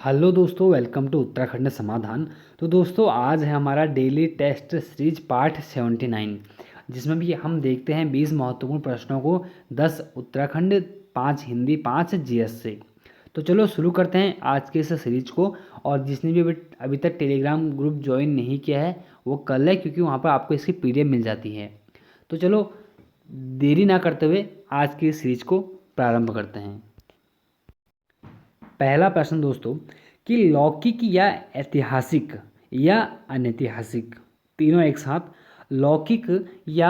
Hello दोस्तों, welcome to Uttarakhand समाधान। तो दोस्तों, आज है हमारा डेली टेस्ट सीरीज पार्ट 79, जिसमें भी हम देखते हैं 20 महत्वपूर्ण प्रश्नों को, 10 उत्तराखंड, 5 हिंदी, 5 जीएस से। तो चलो शुरू करते हैं आज के इस सीरीज को। और जिसने भी अभी तक टेलीग्राम ग्रुप ज्वाइन नहीं किया है वो कर ले, क्योंकि वहाँ पर आपको इसकी पीडीएफ मिल जाती है। तो चलो देरी ना करते हुए आज की सीरीज को प्रारंभ करते हैं। पहला प्रश्न दोस्तों, कि लौकिक या ऐतिहासिक या अनैतिहासिक, तीनों एक साथ, लौकिक या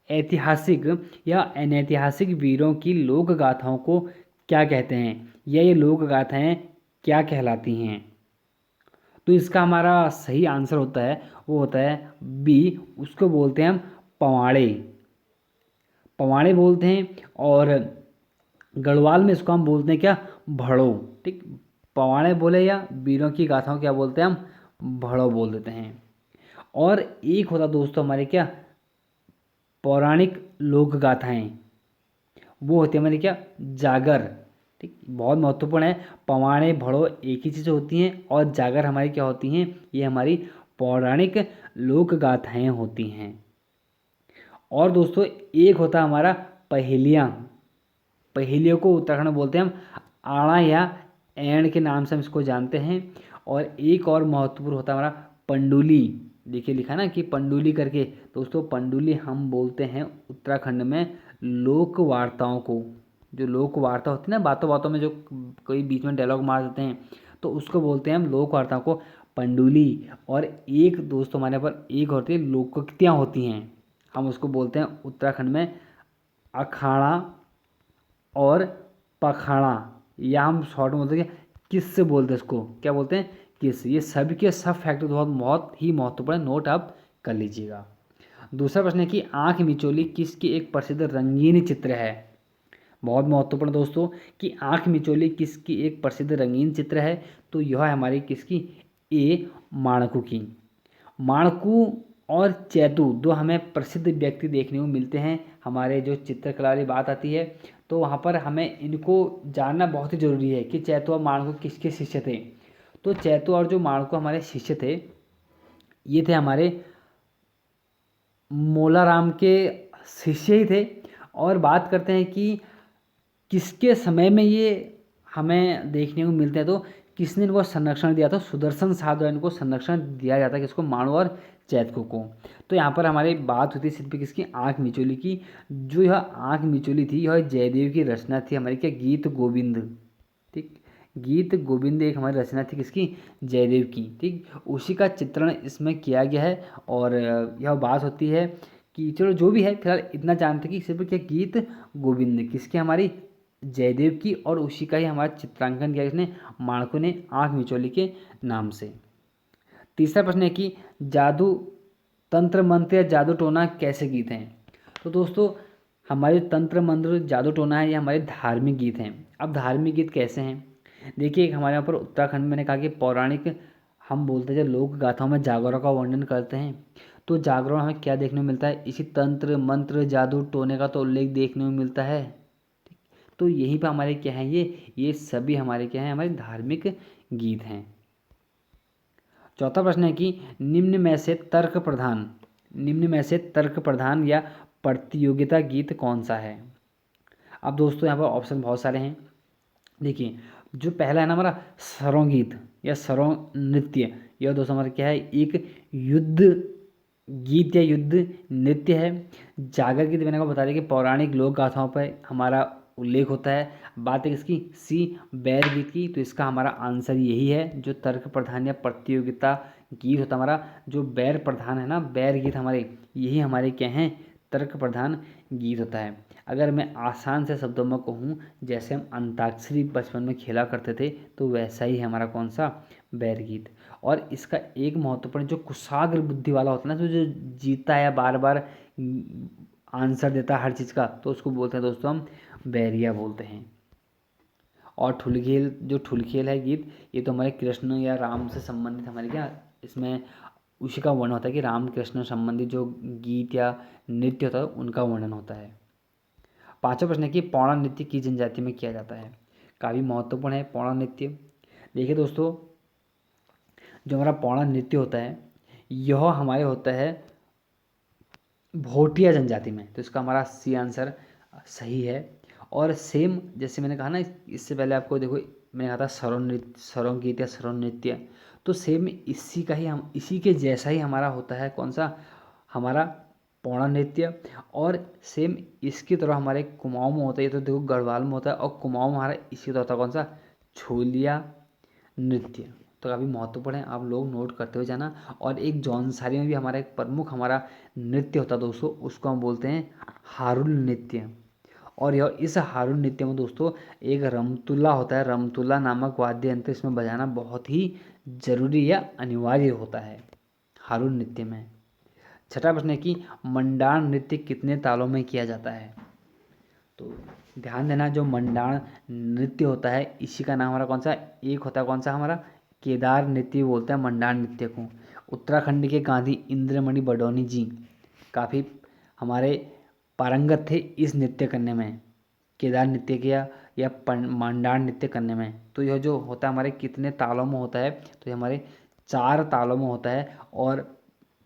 ऐतिहासिक या अनैतिहासिक वीरों की लोक गाथाओं को क्या कहते हैं, या ये लोक गाथाएं क्या कहलाती हैं? तो इसका हमारा सही आंसर होता है, वो होता है बी, उसको बोलते हैं हम पवाड़े। पवाड़े बोलते हैं। और गढ़वाल में इसको हम बोलते हैं क्या, भड़ो। ठीक, पवाड़े बोले या वीरों की गाथाओं क्या बोलते हैं हम, भड़ो बोल देते हैं। और एक होता दोस्तों हमारे क्या, पौराणिक लोक गाथाएं, वो होती है हमारी क्या, जागर। ठीक, बहुत महत्वपूर्ण है। पवाड़े भड़ो एक ही चीज़ होती हैं, और जागर हमारी क्या होती हैं, ये हमारी पौराणिक लोक गाथाएं होती हैं। और दोस्तों एक होता है हमारा पहेलियाँ। पहेलियों को उत्तराखंड में बोलते हैं हम आड़ा या एंड के नाम से हम इसको जानते हैं। और एक और महत्वपूर्ण होता है हमारा पंडुली। देखिए लिखा ना कि पंडुली करके, दोस्तों पंडुली हम बोलते हैं उत्तराखंड में लोक वार्ताओं को। जो लोक वार्ता होती है ना, बातों बातों में जो कोई बीच में डायलॉग मार देते हैं, तो उसको बोलते हैं हम लोक वार्ताओं को पंडुली। और एक दोस्तों हमारे पर एक होती है लोकोक्तियाँ होती हैं, हम उसको बोलते हैं उत्तराखंड में अखाड़ा और पखाड़ा, या हम शॉर्ट में बोलते हैं किस से बोलते हैं इसको, क्या बोलते हैं, किस। ये सभी के सब फैक्टर बहुत बहुत ही महत्वपूर्ण, नोट आप कर लीजिएगा। दूसरा प्रश्न है कि आंख मिचौली किसकी एक प्रसिद्ध रंगीन चित्र है? बहुत महत्वपूर्ण दोस्तों, कि आंख मिचौली किसकी एक प्रसिद्ध रंगीन चित्र है? तो यह है हमारी किसकी, ए, माणकू की। माणकू और चैतू दो हमें प्रसिद्ध व्यक्ति देखने को मिलते हैं। हमारे जो चित्रकला वाली बात आती है, तो वहाँ पर हमें इनको जानना बहुत ही ज़रूरी है कि चैतू और माणकू किसके शिष्य थे। तो चैतू और जो माणकू हमारे शिष्य थे, ये थे हमारे मोलाराम के शिष्य ही थे। और बात करते हैं कि किसके समय में ये हमें देखने को मिलते हैं, तो किसने इनको संरक्षण दिया था, सुदर्शन साह द्वारा इनको संरक्षण दिया जाता है, किसको, माणु और चैतको को। तो यहाँ पर हमारी बात होती है सिर्फ किसकी, आँख मिचौली की। जो यह आँख मिचौली थी, यह जयदेव की रचना थी हमारी क्या, गीत गोविंद। ठीक, गीत गोविंद एक हमारी रचना थी किसकी, जयदेव की। ठीक, उसी का चित्रण इसमें किया गया है। और यह बात होती है कि चलो जो भी है, फिलहाल इतना जानते कि सिर्फ क्या, गीत गोविंद किसकी, हमारी जयदेव की। और उसी का ही हमारा चित्रांकन किया किसने, माणकों ने, आँख मिचौली के नाम से। तीसरा प्रश्न है कि जादू, तंत्र मंत्र या जादू टोना कैसे गीत हैं? तो दोस्तों हमारे तंत्र मंत्र जादू टोना है, ये हमारे धार्मिक गीत हैं। अब धार्मिक गीत कैसे हैं, देखिए एक हमारे यहाँ पर उत्तराखंड में मैंने कहा कि पौराणिक, हम बोलते हैं जब लोक गाथाओं में जागरों का वर्णन करते हैं, तो जागरण हमें क्या देखने को मिलता है, इसी तंत्र मंत्र जादू टोने का तो उल्लेख देखने को मिलता है। तो यहीं पर हमारे क्या हैं, ये सभी हमारे क्या हैं, हमारे धार्मिक गीत हैं। चौथा प्रश्न है कि निम्न में से तर्क प्रधान, निम्न में से तर्क प्रधान या प्रतियोगिता गीत कौन सा है? अब दोस्तों यहाँ पर ऑप्शन बहुत सारे हैं। देखिए जो पहला है ना हमारा सरों गीत या सरों नृत्य, यह दोस्तों हमारा क्या है, एक युद्ध गीत या युद्ध नृत्य है। जागर गीत मैंने आपको बता दिया कि पौराणिक लोक गाथाओं पर हमारा उल्लेख होता है। बात है किसकी, सी, बैर गीत की। तो इसका हमारा आंसर यही है, जो तर्क प्रधान या प्रतियोगिता गीत होता है हमारा, जो बैर प्रधान है ना, बैर गीत हमारे, यही हमारे क्या हैं, तर्क प्रधान गीत होता है। अगर मैं आसान से शब्दों में कहूँ, जैसे हम अंताक्षरी बचपन में खेला करते थे, तो वैसा ही है हमारा कौन सा, बैर गीत। और इसका एक महत्वपूर्ण, जो कुशाग्र बुद्धि वाला होता है ना, तो जो जीता है बार बार आंसर देता है हर चीज़ का, तो उसको बोलते हैं दोस्तों हम बैरिया बोलते हैं। और ठुलखेल, जो ठुलखेल है गीत, ये तो हमारे कृष्ण या राम से संबंधित हमारे क्या, इसमें उसी का वर्णन होता है कि राम कृष्ण संबंधित जो गीत या नृत्य होता है उनका वर्णन होता है। पांचवा प्रश्न है कि पौड़ा नृत्य किस जनजाति में किया जाता है? काफ़ी महत्वपूर्ण है पौड़ा नृत्य। देखिए दोस्तों, जो हमारा पौड़ा नृत्य होता है यह हमारे होता है भोटिया जनजाति में, तो इसका हमारा सी आंसर सही है। और सेम जैसे मैंने कहा ना, इससे पहले आपको देखो मैंने कहा था सरौन नृत्य, सरौन गीत या सरौन नृत्य, तो सेम इसी का ही हम इसी के जैसा ही हमारा होता है कौन सा, हमारा पौड़ा नृत्य। और सेम इसकी तरह हमारे कुमाऊं में होता है, ये तो देखो गढ़वाल में होता है, और कुमाऊं में हमारा इसी तरह होता है कौन सा, छोलिया नृत्य। तो काफ़ी महत्वपूर्ण है, आप लोग नोट करते हुए जाना। और एक जौनसारी में भी हमारा एक प्रमुख हमारा नृत्य होता है दोस्तों, उसको हम बोलते हैं हारुल नृत्य। और यह इस हारुल नृत्य में दोस्तों एक रमतुल्ला होता है, रमतुल्ला नामक वाद्य यंत्र इसमें बजाना बहुत ही जरूरी या अनिवार्य होता है हारुल नृत्य में। छठा प्रश्न है कि मंडाण नृत्य कितने तालों में किया जाता है। तो ध्यान देना, जो मंडाण नृत्य होता है इसी का नाम हमारा कौन सा, एक होता है कौन सा हमारा केदार नृत्य बोलते हैं मंडाण नृत्य को। उत्तराखंड के गांधी इंद्रमणि बडौनी जी काफ़ी हमारे पारंगत थे इस नृत्य करने में, केदार नृत्य किया या मंडाण नृत्य करने में। तो यह जो होता है हमारे कितने तालों में होता है, तो ये हमारे 4 तालों में होता है। और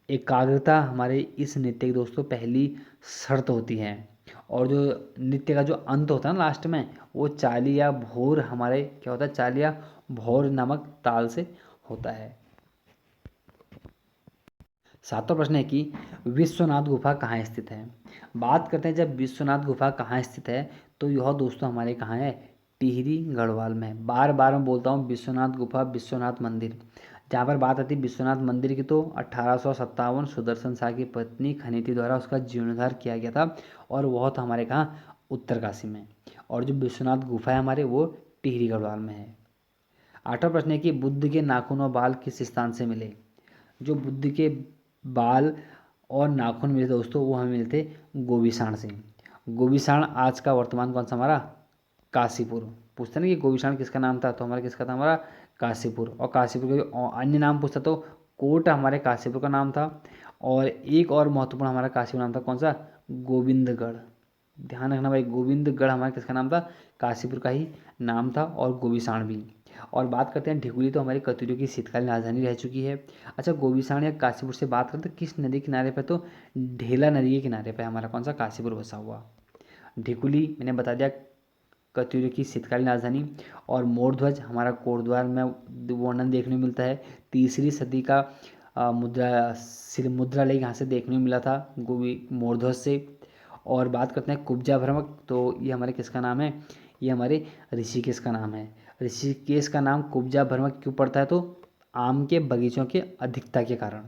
एकाग्रता हमारे इस नृत्य की दोस्तों पहली शर्त होती है। और जो नृत्य का जो अंत होता है ना लास्ट में, वो चाली या भोर हमारे क्या होता है, चाली या भोर नामक ताल से होता है। सातवां प्रश्न है कि विश्वनाथ गुफा कहाँ स्थित है। बात करते हैं जब विश्वनाथ गुफा कहाँ स्थित है, तो यह दोस्तों हमारे कहाँ है, टिहरी गढ़वाल में। बार बार मैं बोलता हूँ विश्वनाथ गुफा, विश्वनाथ मंदिर। जहाँ पर बात आती है विश्वनाथ मंदिर की, तो 1857 सुदर्शन शाह की पत्नी खनीति द्वारा उसका जीर्णोद्धार किया गया था, और वह था हमारे कहाँ, उत्तरकाशी में। और जो विश्वनाथ गुफा है हमारे, वो टिहरी गढ़वाल में है। आठवां प्रश्न है कि बुद्ध के नाखून और बाल किस स्थान से मिले। जो बुद्ध के बाल और नाखून मिले दोस्तों, वो हमें मिलते गोविशाण से। गोविशाण आज का वर्तमान कौन सा हमारा, काशीपुर। पूछते ना कि गोविशाण किसका नाम था, तो हमारा किसका था, हमारा काशीपुर। और काशीपुर के अन्य नाम पूछता तो कोट हमारे काशीपुर का नाम था। और एक और महत्वपूर्ण हमारा काशीपुर नाम था कौन सा, गोविंदगढ़। ध्यान रखना भाई, गोविंदगढ़ हमारा किसका नाम था, काशीपुर का ही नाम था, और गोविशाण भी। और बात करते हैं ढिकुली, तो हमारी कतुरियों की शीतकालीन राजधानी रह चुकी है। अच्छा, गोविशाण या काशीपुर से बात करते हैं किस नदी किनारे पर, तो ढेला नदी के किनारे पर हमारा कौन सा काशीपुर बसा हुआ। ढिकुली मैंने बता दिया कतुरियों की शीतकालीन राजधानी। और मोरध्वज हमारा कोटद्वार में वर्णन देखने को मिलता है। 3री सदी का मुद्रा लेख यहाँ से देखने को मिला था मोरध्वज से। और बात करते हैं कुब्जा भ्रमक, तो ये हमारे किसका नाम है, ये हमारे ऋषिकेश का नाम है। ऋषिकेश का नाम कुब्जा भ्रमक क्यों पड़ता है, तो आम के बगीचों के अधिकता के कारण।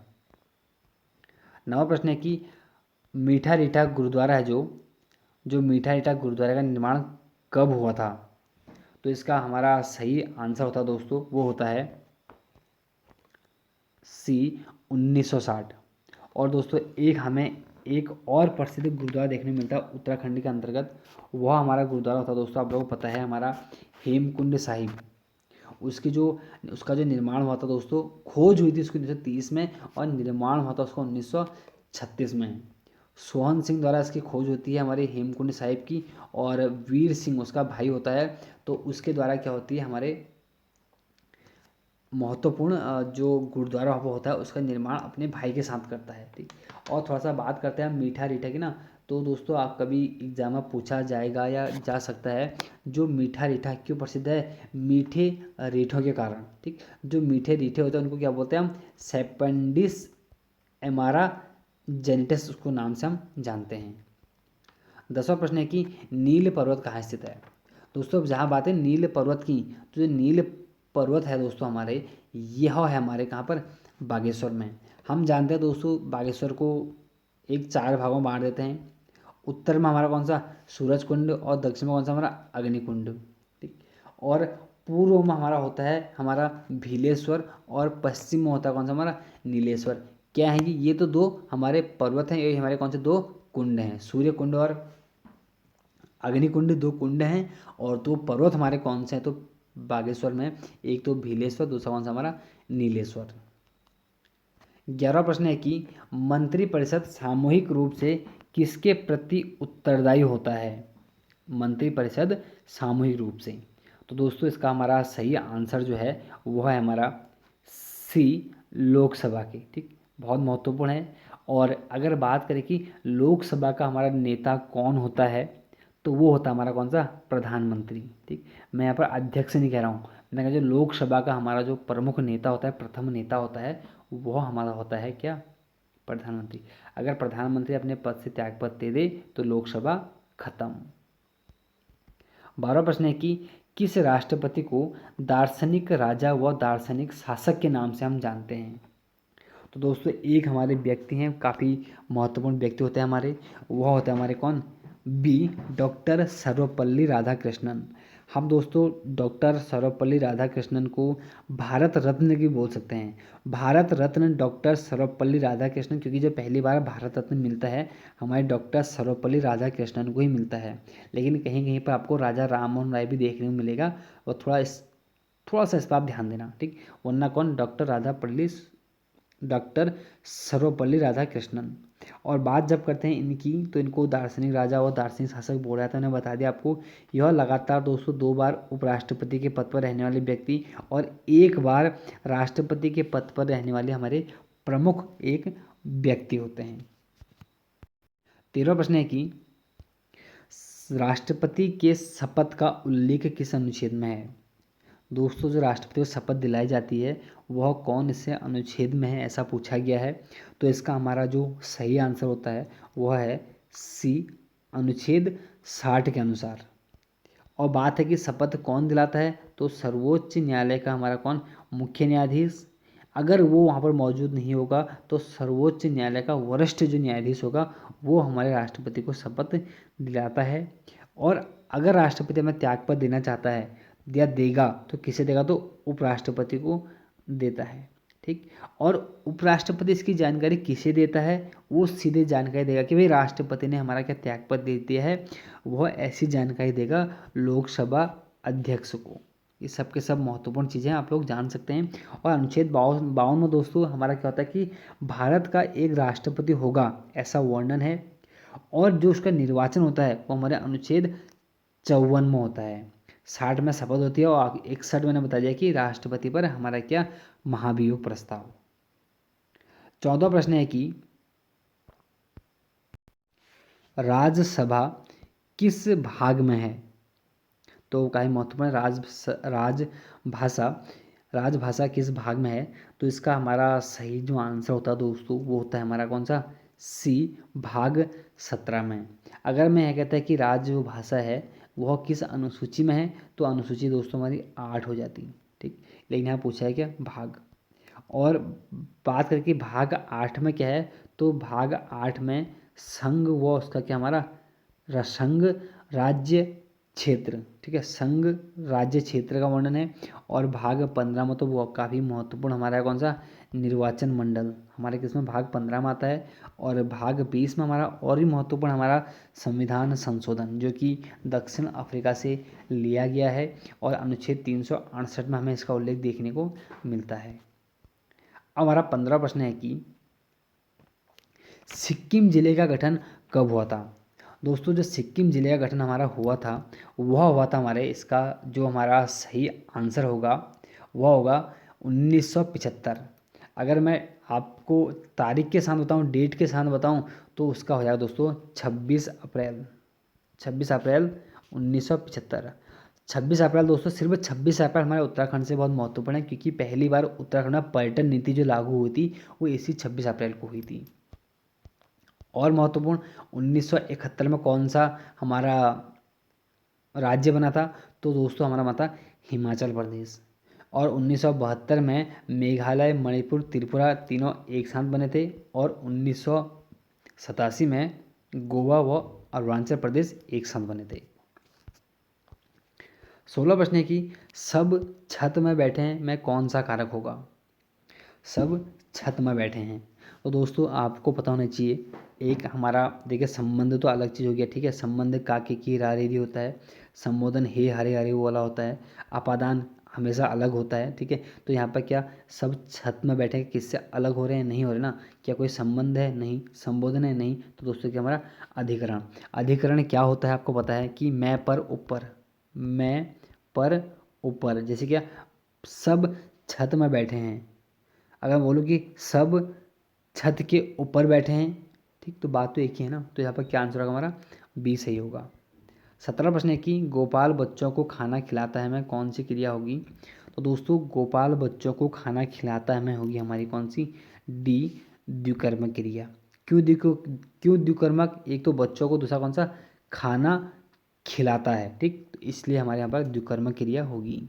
नवा प्रश्न है कि मीठा रीठा गुरुद्वारा है, जो मीठा रीठा गुरुद्वारा का निर्माण कब हुआ था, तो इसका हमारा सही आंसर होता है दोस्तों, वो होता है सी 1960। और दोस्तों हमें एक और प्रसिद्ध गुरुद्वारा देखने को मिलता है उत्तराखंड के अंतर्गत, वह हमारा गुरुद्वारा होता है दोस्तों, आप लोगों को पता है हमारा हेमकुंड साहिब। उसका जो निर्माण हुआ था दोस्तों, खोज हुई थी उसकी 1930 में, और निर्माण हुआ था उसका 1936 में। सोहन सिंह द्वारा इसकी खोज होती है हमारे हेमकुंड साहिब की, और वीर सिंह उसका भाई होता है, तो उसके द्वारा क्या होती है, हमारे महत्वपूर्ण जो गुरुद्वारा होता है उसका निर्माण अपने भाई के साथ करता है। ठीक, और थोड़ा सा बात करते हैं मीठा रीठा की ना, तो दोस्तों आप कभी एग्जाम में पूछा जाएगा या जा सकता है, जो मीठा रीठा क्यों प्रसिद्ध है, मीठे रीठों के कारण। ठीक, जो मीठे रीठे होते हैं उनको क्या बोलते हैं हम, सेपेंडिस एमारा जेनिटस, उसको नाम से हम जानते हैं। 10वां प्रश्न है कि नील पर्वत कहाँ स्थित है। दोस्तों जहाँ बात है नील पर्वत की, तो जो नील पर्वत है दोस्तों हमारे, यह है हमारे कहाँ पर, बागेश्वर में। हम जानते हैं दोस्तों बागेश्वर को एक 4 भागों में बांट देते हैं। उत्तर में हमारा कौन सा, सूरज कुंड, और दक्षिण में कौन सा हमारा, अग्निकुंड। ठीक, और पूर्व में हमारा होता है हमारा भीलेश्वर, और पश्चिम में होता है कौन सा हमारा, नीलेश्वर। क्या है कि ये तो 2 हमारे पर्वत हैं, ये हमारे कौन से 2 कुंड हैं, सूर्य कुंड और अग्निकुंड 2 कुंड हैं। और 2 पर्वत हमारे कौन से हैं, तो बागेश्वर में एक तो भीलेश्वर, दूसरा कौन सा हमारा, नीलेश्वर। 11वां प्रश्न है कि मंत्रिपरिषद सामूहिक रूप से किसके प्रति उत्तरदायी होता है। मंत्रिपरिषद सामूहिक रूप से, तो दोस्तों इसका हमारा सही आंसर जो है वो है हमारा सी, लोकसभा की। ठीक, बहुत महत्वपूर्ण है। और अगर बात करें कि लोकसभा का हमारा नेता कौन होता है, तो वो होता है हमारा कौन सा, प्रधानमंत्री। ठीक, मैं यहाँ पर अध्यक्ष नहीं कह रहा हूँ, मैंने कहा जो लोकसभा का हमारा जो प्रमुख नेता होता है, प्रथम नेता होता है, वह हमारा होता है क्या, प्रधानमंत्री। अगर प्रधानमंत्री अपने पद से त्यागपत्र दे दे तो लोकसभा खत्म। 12वां प्रश्न है कि किस राष्ट्रपति को दार्शनिक राजा व दार्शनिक शासक के नाम से हम जानते हैं। तो दोस्तों एक हमारे व्यक्ति हैं, काफ़ी महत्वपूर्ण व्यक्ति होते हैं हमारे, वह होते हैं हमारे कौन, बी, डॉक्टर सर्वपल्ली राधाकृष्णन। हम दोस्तों डॉक्टर सर्वपल्ली राधाकृष्णन को भारत रत्न भी बोल सकते हैं। भारत रत्न डॉक्टर सर्वपल्ली राधाकृष्णन, क्योंकि जो पहली बार भारत रत्न मिलता है हमारे डॉक्टर सर्वपल्ली राधाकृष्णन को ही मिलता है। लेकिन कहीं कहीं पर आपको राजा राममोहन राय भी देखने को मिलेगा, और थोड़ा सा इस पर आप ध्यान देना। ठीक, वरना कौन, डॉक्टर सर्वपल्ली राधाकृष्णन। और बात जब करते हैं इनकी, तो इनको दार्शनिक राजा और दार्शनिक शासक बोला जाता है। मैंने बता दिया आपको, यह लगातार दोस्तों 2 बार उपराष्ट्रपति के पद पर रहने वाले व्यक्ति और 1 बार राष्ट्रपति के पद पर रहने वाले हमारे प्रमुख एक व्यक्ति होते हैं। 13वां प्रश्न है कि राष्ट्रपति के शपथ का उल्लेख किस अनुच्छेद में है। दोस्तों जो राष्ट्रपति को शपथ दिलाई जाती है वह कौन से अनुच्छेद में है, ऐसा पूछा गया है। तो इसका हमारा जो सही आंसर होता है वह है सी, अनुच्छेद 60 के अनुसार। और बात है कि शपथ कौन दिलाता है, तो सर्वोच्च न्यायालय का हमारा कौन, मुख्य न्यायाधीश। अगर वो वहाँ पर मौजूद नहीं होगा तो सर्वोच्च न्यायालय का वरिष्ठ जो न्यायाधीश होगा वो हमारे राष्ट्रपति को शपथ दिलाता है। और अगर राष्ट्रपति हमें त्यागपत्र देना चाहता है या देगा तो किसे देगा, तो उपराष्ट्रपति को देता है। ठीक, और उपराष्ट्रपति इसकी जानकारी किसे देता है, वो सीधे जानकारी देगा कि भाई राष्ट्रपति ने हमारा क्या त्यागपत्र दे दिया है, वह ऐसी जानकारी देगा लोकसभा अध्यक्ष को। ये सब के सब महत्वपूर्ण चीज़ें आप लोग जान सकते हैं। और अनुच्छेद 52 में दोस्तों हमारा क्या होता है कि भारत का एक राष्ट्रपति होगा ऐसा वर्णन है, और जो उसका निर्वाचन होता है वो हमारे अनुच्छेद 54 में होता है। 60 में शपथ होती है और 61 मैंने बता दिया कि राष्ट्रपति पर हमारा क्या, महाभियोग प्रस्ताव। 14वां प्रश्न है कि राज्यसभा किस भाग में है। तो काफ़ी महत्वपूर्ण, राजभाषा किस भाग में है। तो इसका हमारा सही जो आंसर होता है दोस्तों वो होता है हमारा कौन सा, सी, भाग 17 में। अगर मैं यह कहता है कि राजभाषा है वह किस अनुसूची में है, तो अनुसूची दोस्तों हमारी 8 हो जाती। ठीक, लेकिन यहाँ पूछा है क्या, भाग। और बात करके भाग 8 में क्या है, तो भाग 8 में संघ व उसका क्या हमारा संघ राज्य क्षेत्र। ठीक है, संघ राज्य क्षेत्र का वर्णन है। और भाग 15 में तो वो काफ़ी महत्वपूर्ण हमारा कौन सा, निर्वाचन मंडल हमारे किसमें, भाग 15 में आता है। और भाग 20 में हमारा और भी महत्वपूर्ण हमारा संविधान संशोधन, जो कि दक्षिण अफ्रीका से लिया गया है, और अनुच्छेद 368 में हमें इसका उल्लेख देखने को मिलता है। अब हमारा 15 प्रश्न है कि सिक्किम जिले का गठन कब हुआ था। दोस्तों जो सिक्किम जिले का गठन हमारा हुआ था वह हुआ था हमारे, इसका जो हमारा सही आंसर होगा वह होगा 1975। अगर मैं आपको तारीख के साथ बताऊं, डेट के साथ बताऊं, तो उसका हो जाएगा दोस्तों 26 अप्रैल 1975। 26 अप्रैल दोस्तों, सिर्फ 26 अप्रैल हमारे उत्तराखंड से बहुत महत्वपूर्ण है, क्योंकि पहली बार उत्तराखंड में पर्यटन नीति जो लागू हुई थी वो इसी 26 अप्रैल को हुई थी। और महत्वपूर्ण, 1971 में कौन सा हमारा राज्य बना था, तो दोस्तों हमारा बना था हिमाचल प्रदेश। और 1972 में मेघालय, मणिपुर, त्रिपुरा तीनों एक साथ बने थे। और 1987 में गोवा व अरुणाचल प्रदेश एक साथ बने थे। 16 प्रश्न है कि सब छत में बैठे हैं में कौन सा कारक होगा। सब छत में बैठे हैं, तो दोस्तों आपको पता होना चाहिए, एक हमारा देखिए संबंध तो अलग चीज़ हो गया। ठीक है, संबंध काके की रारे भी होता है, संबोधन हे हरे हरे वो वाला होता है, अपादान हमेशा अलग होता है। ठीक है, तो यहाँ पर क्या सब छत में बैठे किससे अलग हो रहे हैं, नहीं हो रहे ना। क्या कोई संबंध है, नहीं। संबोधन है, नहीं। तो दोस्तों क्या हमारा अधिकरण। अधिकरण क्या होता है आपको पता है कि मैं पर ऊपर, मैं पर ऊपर, जैसे क्या सब छत में बैठे हैं, अगर मैं बोलूँ कि सब छत के ऊपर बैठे हैं, ठीक, तो बात तो एक ही है ना, तो यहाँ पर क्या आंसर होगा हमारा, बी सही होगा। 17 प्रश्न है कि गोपाल बच्चों को खाना खिलाता है में कौन सी क्रिया होगी। तो दोस्तों गोपाल बच्चों को खाना खिलाता है में होगी हमारी कौन सी, डी, द्विकर्मक क्रिया। क्यों द्विकर्मक, एक तो बच्चों को, दूसरा कौन सा, खाना खिलाता है, ठीक, तो इसलिए हमारे यहाँ पर द्विकर्मक क्रिया होगी।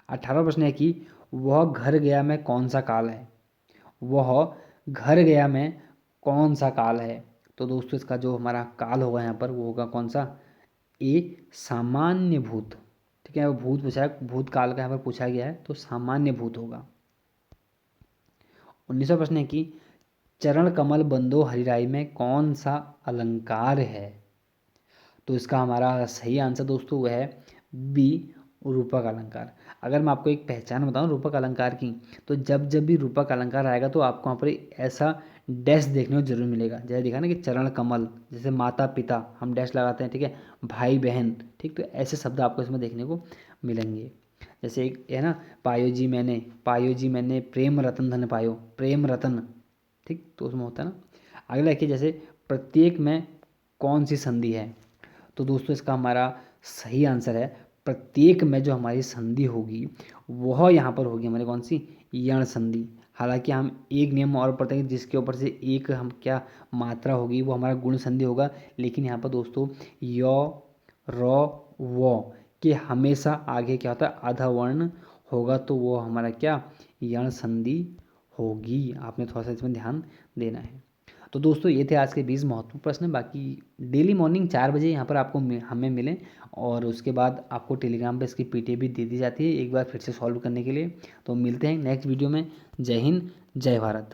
18 प्रश्न है कि वह घर गया में कौन सा काल है, वह घर गया में कौन सा काल है। तो दोस्तों इसका जो हमारा काल होगा यहाँ पर वो होगा कौन सा, ए, सामान्य भूत, ठीक है, वो भूत पूछा है, भूत काल का यहाँ पर पूछा गया है, तो सामान्य भूत होगा। 19वां प्रश्न है कि चरण कमल बंदो हरिराई में कौन सा अलंकार है। तो इसका हमारा सही आंसर दोस्तों वह है बी, रूपक अलंकार। अगर मैं आपको एक पहचान बताऊं रूपक अलंकार की, तो जब जब भी रूपक अलंकार आएगा तो आपको वहाँ पर ऐसा डैश देखने को जरूर मिलेगा, जैसे देखा ना कि चरण कमल, जैसे माता पिता हम डैश लगाते हैं, ठीक है, भाई बहन, ठीक, तो ऐसे शब्द आपको इसमें देखने को मिलेंगे। जैसे एक है ना, पायो जी मैंने प्रेम रतन धन पायो, प्रेम रतन, ठीक, तो उसमें होता है ना। अगला देखिए, जैसे प्रत्येक में कौन सी संधि है। तो दोस्तों इसका हमारा सही आंसर है प्रत्येक में जो हमारी संधि होगी वह यहाँ पर होगी हमारी कौन सी, यण संधि। हालांकि हम एक नियम और पढ़ते हैं जिसके ऊपर से एक हम क्या मात्रा होगी वो हमारा गुण संधि होगा, लेकिन यहाँ पर दोस्तों य, र, व के हमेशा आगे क्या होता है, आधा वर्ण होगा, तो वो हमारा क्या, यण संधि होगी। आपने थोड़ा सा इसमें ध्यान देना है। तो दोस्तों ये थे आज के 20 महत्वपूर्ण प्रश्न। बाकी डेली मॉर्निंग 4 बजे यहाँ पर आपको हमें मिलें, और उसके बाद आपको टेलीग्राम पे इसकी पीडीएफ भी दे दी जाती है एक बार फिर से सॉल्व करने के लिए। तो मिलते हैं नेक्स्ट वीडियो में। जय हिंद, जय भारत।